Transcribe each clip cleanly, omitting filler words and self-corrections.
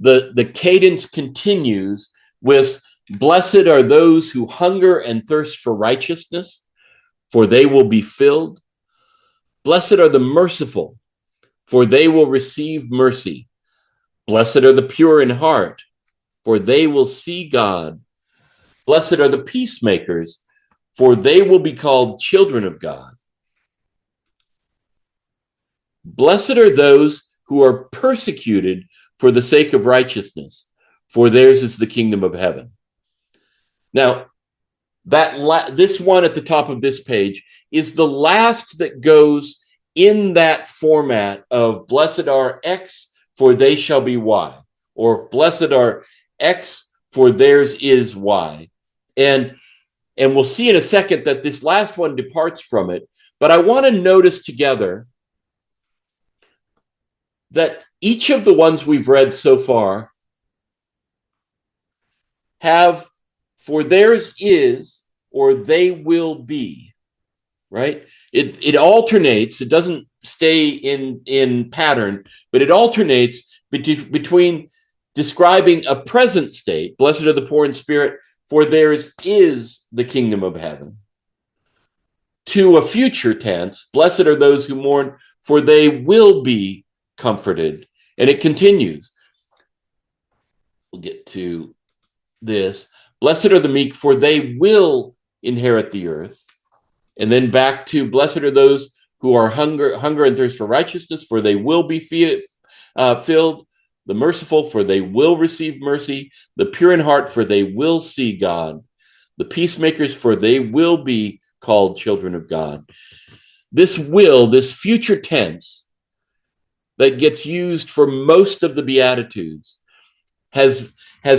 the cadence continues with, blessed are those who hunger and thirst for righteousness, for they will be filled. Blessed are the merciful, for they will receive mercy. Blessed are the pure in heart, for they will see God. Blessed are the peacemakers, for they will be called children of God. Blessed are those who are persecuted for the sake of righteousness, for theirs is the kingdom of heaven. Now, this one at the top of this page is the last that goes in that format of blessed are X, for they shall be Y, or blessed are X, for theirs is Y. And we'll see in a second that this last one departs from it. But I want to notice together that each of the ones we've read so far have, for theirs is, or they will be, right? It alternates. It doesn't stay in pattern, but it alternates between describing a present state, blessed are the poor in spirit, for theirs is the kingdom of heaven, to a future tense, blessed are those who mourn, for they will be comforted. And it continues. We'll get to this. Blessed are the meek, for they will inherit the earth. And then back to, blessed are those who are hunger and thirst for righteousness, for they will be filled. The merciful, for they will receive mercy. The pure in heart, for they will see God. The peacemakers, for they will be called children of God. This will, this future tense that gets used for most of the Beatitudes has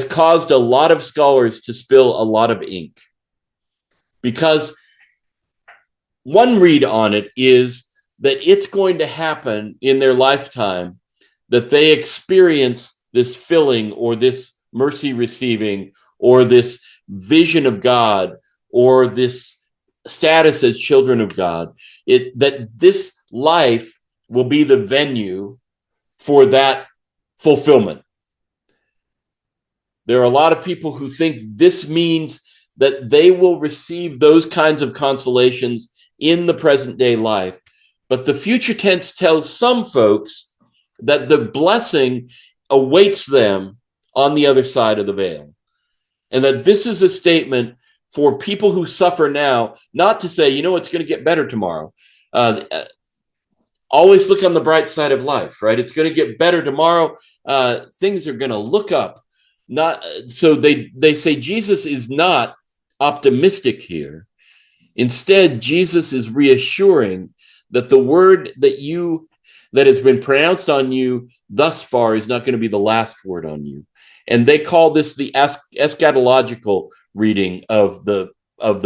caused a lot of scholars to spill a lot of ink. Because one read on it is that it's going to happen in their lifetime that they experience this filling or this mercy receiving or this vision of God or this status as children of God, that this life will be the venue for that fulfillment. There are a lot of people who think this means that they will receive those kinds of consolations in the present day life. But the future tense tells some folks that the blessing awaits them on the other side of the veil. And that this is a statement for people who suffer now, not to say, it's going to get better tomorrow. Always look on the bright side of life, right? It's going to get better tomorrow. Things are going to look up. So they say Jesus is not optimistic here. Instead, Jesus is reassuring that the word that has been pronounced on you thus far is not going to be the last word on you. And they call this the eschatological reading of the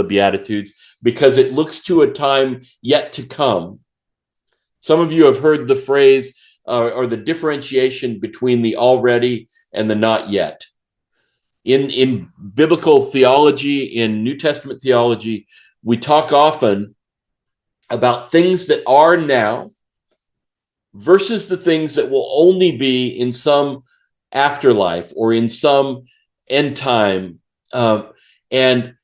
Beatitudes because it looks to a time yet to come. Some of you have heard the phrase or the differentiation between the already and the not yet. In biblical theology, in New Testament theology, we talk often about things that are now versus the things that will only be in some afterlife or in some end time. And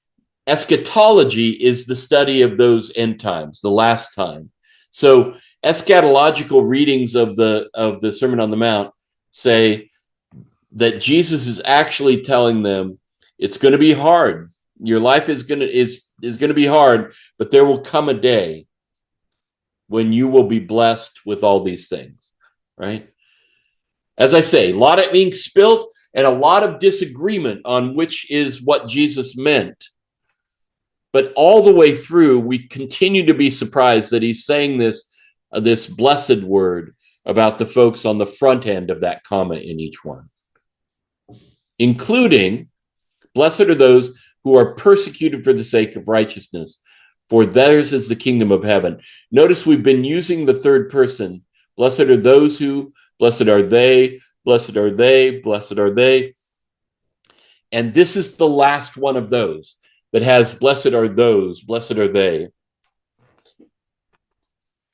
eschatology is the study of those end times, the last time. So eschatological readings of the Sermon on the Mount say that Jesus is actually telling them it's going to be hard. Your life is going to be hard, but there will come a day when you will be blessed with all these things, right? As I say, a lot of ink spilt and a lot of disagreement on which is what Jesus meant. But all the way through, we continue to be surprised that he's saying this blessed word about the folks on the front end of that comma in each one, including, blessed are those who are persecuted for the sake of righteousness, for theirs is the kingdom of heaven. Notice we've been using the third person. Blessed are those who, blessed are they, blessed are they, blessed are they. And this is the last one of those that has blessed are those, blessed are they.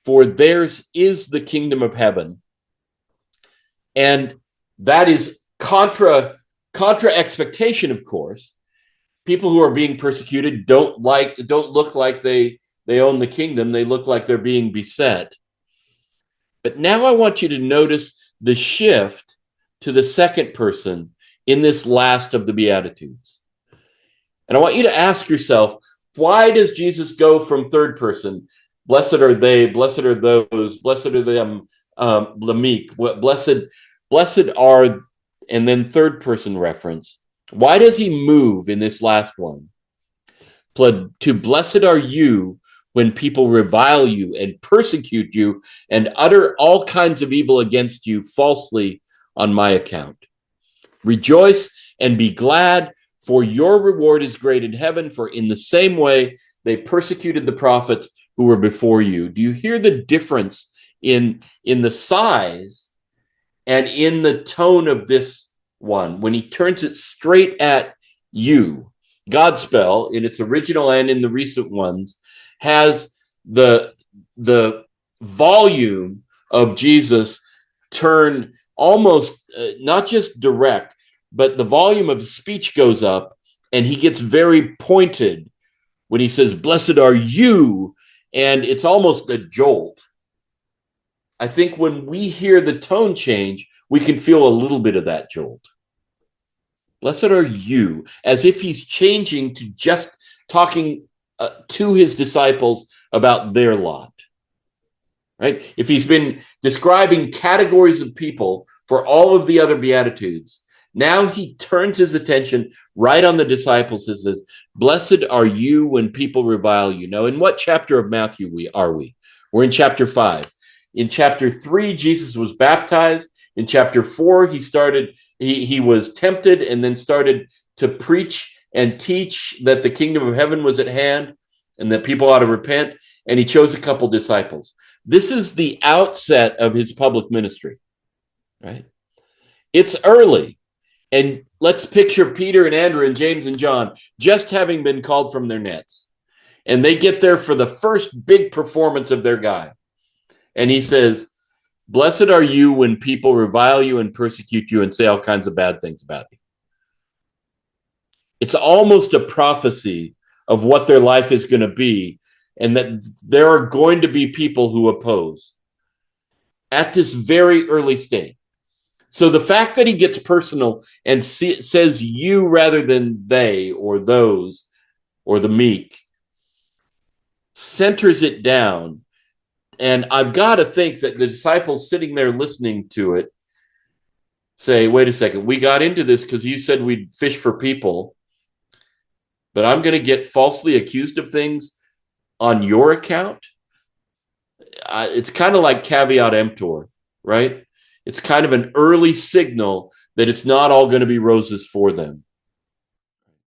For theirs is the kingdom of heaven. And that is Contra expectation, of course. People who are being persecuted don't look like they own the kingdom. They look like they're being beset. But now I want you to notice the shift to the second person in this last of the Beatitudes. And I want you to ask yourself, why does Jesus go from third person? Blessed are they, blessed are those, blessed are them, the meek, blessed are, and then third person reference. Why does he move in this last one? To blessed are you when people revile you and persecute you and utter all kinds of evil against you falsely on my account. Rejoice and be glad, for your reward is great in heaven, for in the same way they persecuted the prophets who were before you. Do you hear the difference in the size and in the tone of this one when he turns it straight at you? Godspell, in its original and in the recent ones, has the volume of Jesus turn almost not just direct, but the volume of speech goes up, and he gets very pointed when he says, "Blessed are you," and it's almost a jolt. I think when we hear the tone change, we can feel a little bit of that jolt. Blessed are you, as if he's changing to just talking to his disciples about their lot, right? If he's been describing categories of people for all of the other Beatitudes, now he turns his attention right on the disciples and says, blessed are you when people revile you. Now, in what chapter of Matthew are we? We're in chapter 5. In chapter 3, Jesus was baptized. In chapter 4, he was tempted and then started to preach and teach that the kingdom of heaven was at hand and that people ought to repent. And he chose a couple disciples. This is the outset of his public ministry, right? It's early. And let's picture Peter and Andrew and James and John just having been called from their nets. And they get there for the first big performance of their guy. And he says, blessed are you when people revile you and persecute you and say all kinds of bad things about you. It's almost a prophecy of what their life is going to be, and that there are going to be people who oppose at this very early stage. So the fact that he gets personal and says you rather than they or those or the meek centers it down. And I've got to think that the disciples sitting there listening to it say, wait a second, we got into this because you said we'd fish for people, but I'm going to get falsely accused of things on your account? It's kind of like caveat emptor, right? It's kind of an early signal that it's not all going to be roses for them.